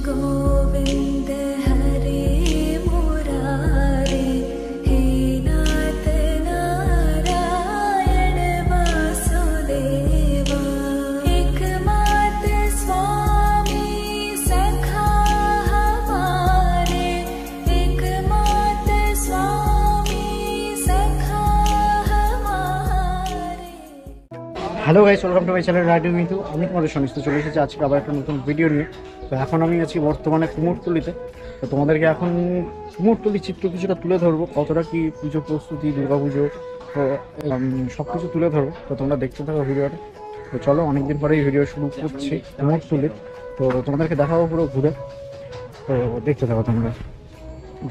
गोविंद हरे मुरारे हे नाथ नारायण वासुदेवा एकमात्र स्वामी सखा हमारे एकमात्र स्वामी सखा हमारे। Hello guys, welcome to my channel riding Mitu. আমি তোমাদের সঙ্গে চলে এসেছি আজকে আবার একটা নতুন ভিডিও নিয়ে। তো এখন আমি আছি বর্তমানে কুমোরটুলিতে। তো তোমাদেরকে এখন কুমোরটুলি চিত্র কিছুটা তুলে ধরবো, কতটা কি পুজো প্রস্তুতি, দুর্গা পুজো, তো সব কিছু তুলে ধরবো। তো তোমরা দেখতে থাকো ভিডিওটা। তো চলো, অনেকদিন পরে এই ভিডিও শুরু করছি কুমোরটুলির। তো তোমাদেরকে দেখাবো পুরো ঘুরে। তো দেখতে থাকো তোমরা।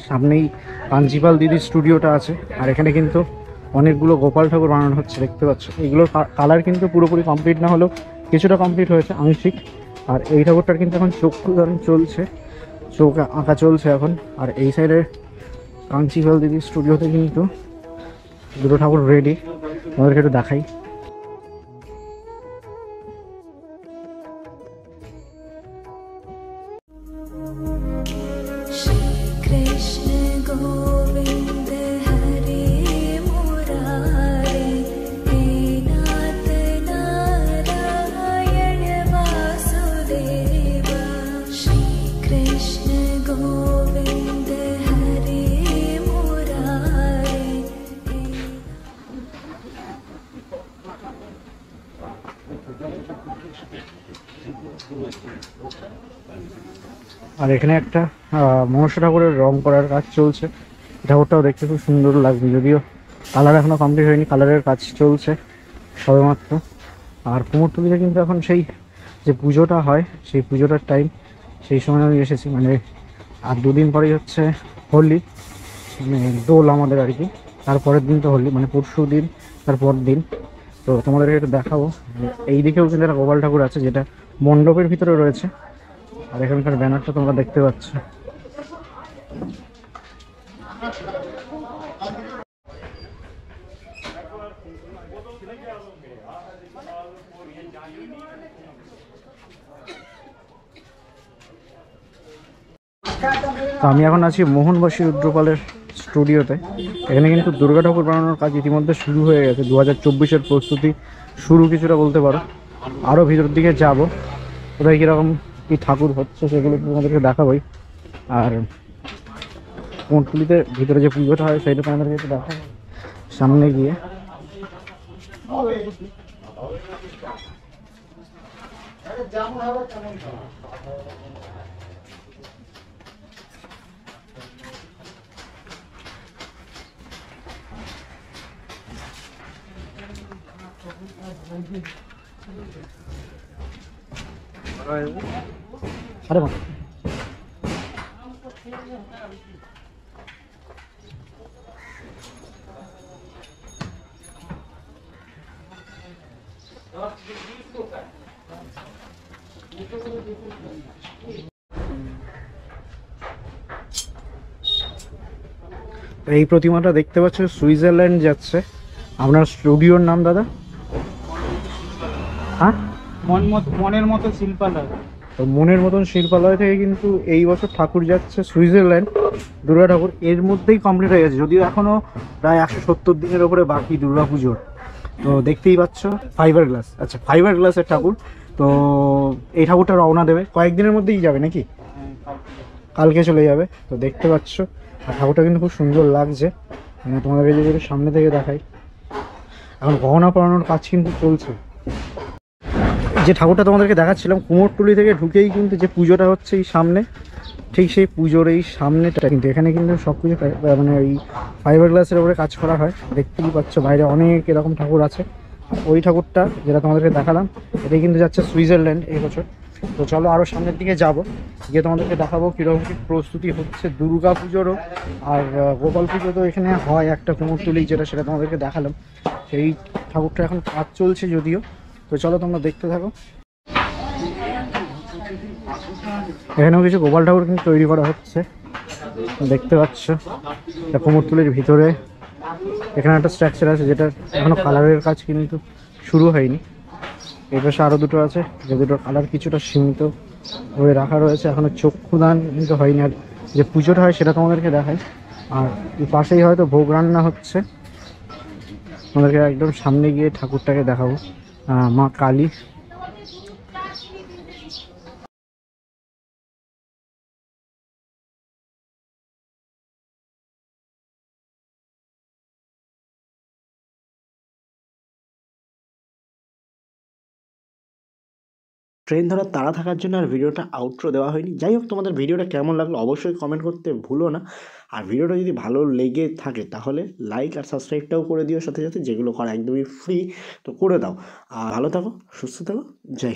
সামনেই কাঞ্জিপাল দিদির স্টুডিওটা আছে, আর এখানে কিন্তু অনেকগুলো গোপাল ঠাকুর বানানো হচ্ছে, দেখতে পাচ্ছ। এইগুলোর কালার কিন্তু পুরোপুরি কমপ্লিট না হলেও কিছুটা কমপ্লিট হয়েছে, আংশিক। আর এই ঠাকুরটার কিন্তু এখন চোখ চলছে, চোখ আঁকা চলছে এখন। আর এই সাইডের কাঞ্চিপাল দিদির স্টুডিওতে কিন্তু দুটো ঠাকুর রেডি, আমাদেরকে একটু দেখাই। कृष्ण गोविंद हरे मुरारे हे नाथ नारायण वासुदेवा श्री कृष्ण गोविंद हरे मुरारे। আর এখানে একটা মনসা ঠাকুরের রং করার কাজ চলছে। ঠাকুরটাও দেখতে খুব সুন্দর লাগবে, যদিও কালার এখনো কমপ্লিট হয়নি, কালারের কাজ চলছে সবেমাত্র। আর কুমোরটুলিতে কিন্তু এখন সেই যে পুজোটা হয়, সেই পুজোটার টাইম, সেই সময় আমি এসেছি। মানে আর দুদিন পরেই হচ্ছে হোলি, মানে দোল আমাদের আর কি। তারপরের দিন তো হোলি, মানে পরশু দিন, তারপর দিন। তো তোমাদেরকে একটু দেখাবো। এই দিকেও কিন্তু একটা গোপাল ঠাকুর আছে, যেটা মণ্ডপের ভিতরে রয়েছে। আর এখানকার ব্যানারটা তোমরা দেখতে পাচ্ছ। আমি এখন আছি মোহনবাসী রুদ্রপালের স্টুডিওতে। এখানে কিন্তু দুর্গা ঠাকুর বানানোর কাজ ইতিমধ্যে শুরু হয়ে গেছে। 2024-এর প্রস্তুতি শুরু কিছুটা বলতে পারো। আরও ভিতর দিকে যাব, কোথায় কীরকম কি ঠাকুর হচ্ছে সেগুলো তোমাদেরকে দেখাবোই। আর কুমোরটুলিতে ভিতরে যে পুজোটা হয় সেইটা তোমাদেরকে একটু দেখাবো সামনে গিয়ে। আরে বাহ, এই প্রতিমাটা দেখতে পাচ্ছ সুইজারল্যান্ড যাচ্ছে। আপনার স্টুডিওর নাম দাদা? হ্যাঁ, মনের মতো শিল্পালয়। তো মনের মতন শিল্পালয় থেকে কিন্তু এই বছর ঠাকুর যাচ্ছে সুইজারল্যান্ড, দুর্গা ঠাকুর। এর মধ্যেই কমপ্লিট হয়ে গেছে, যদিও এখনও প্রায় 170 দিনের ওপরে বাকি দুর্গা পুজোর। তো দেখতেই পাচ্ছ ফাইবার গ্লাস, আচ্ছা ফাইবার গ্লাসের ঠাকুর। তো এই ঠাকুরটা রওনা দেবে কয়েকদিনের মধ্যেই যাবে নাকি? কালকে চলে যাবে। তো দেখতে পাচ্ছ, আর ঠাকুরটা কিন্তু খুব সুন্দর লাগছে। মানে তোমাদেরকে যদি সামনে থেকে দেখাই, এখন গহনা পরানোর কাজ কিন্তু চলছে। যে ঠাকুরটা তোমাদেরকে দেখাচ্ছিলাম, কুমোরটুলি থেকে ঢুকেই কিন্তু যে পুজোটা হচ্ছে এই সামনে, ঠিক সেই পুজোর এই সামনেটা কিন্তু এখানে কিন্তু সব কিছু মানে ওই ফাইবার গ্লাসের উপরে কাজ করা হয়। দেখতেই পাচ্ছ বাইরে অনেক এরকম ঠাকুর আছে। ওই ঠাকুরটা যেটা তোমাদেরকে দেখালাম, এটাই কিন্তু যাচ্ছে সুইজারল্যান্ড এই বছর। তো চলো আরও সামনের দিকে যাব, গিয়ে তোমাদেরকে দেখাবো কীরকম কী প্রস্তুতি হচ্ছে দুর্গা পুজোরও। আর গোপাল পুজো তো এখানে হয় একটা কুমোরটুলি, সেটা তোমাদেরকে দেখালাম। সেই ঠাকুরটা এখন কাজ চলছে যদিও। তো চলো তোমরা দেখতে থাকো। এখানেও কিছু গোপাল ঠাকুর কিন্তু তৈরি করা হচ্ছে, দেখতে পাচ্ছ। কুমোরটুলির ভিতরে এখানে একটা স্ট্রাকচার আছে, যেটা এখনো কালারের কাজ কিন্তু শুরু হয়নি। এই পাশে আরও দুটো আছে, যে দুটোর কালার কিছুটা সীমিত ওই রাখা রয়েছে, এখনো চক্ষুদান কিন্তু হয়নি। আর যে পুজোটা হয় সেটা তোমাদেরকে দেখাই। আর এই পাশেই হয়তো ভোগ রান্না হচ্ছে, তোমাদেরকে একদম সামনে গিয়ে ঠাকুরটাকে দেখাবো। মা কালী। ট্রেন ধরার তাড়া থাকার জন্য আর ভিডিওটা আউটরো দেওয়া হয়নি। যাই হোক, তোমাদের ভিডিওটা কেমন লাগলো অবশ্যই কমেন্ট করতে ভুলো না। আর ভিডিওটা যদি ভালো লেগে থাকে তাহলে লাইক আর সাবস্ক্রাইবটাও করে দিও সাথে সাথে, যেগুলো করা একদমই ফ্রি, তো করে দাও। আর ভালো থাকো, সুস্থ থাকো, জয় হিন্দ।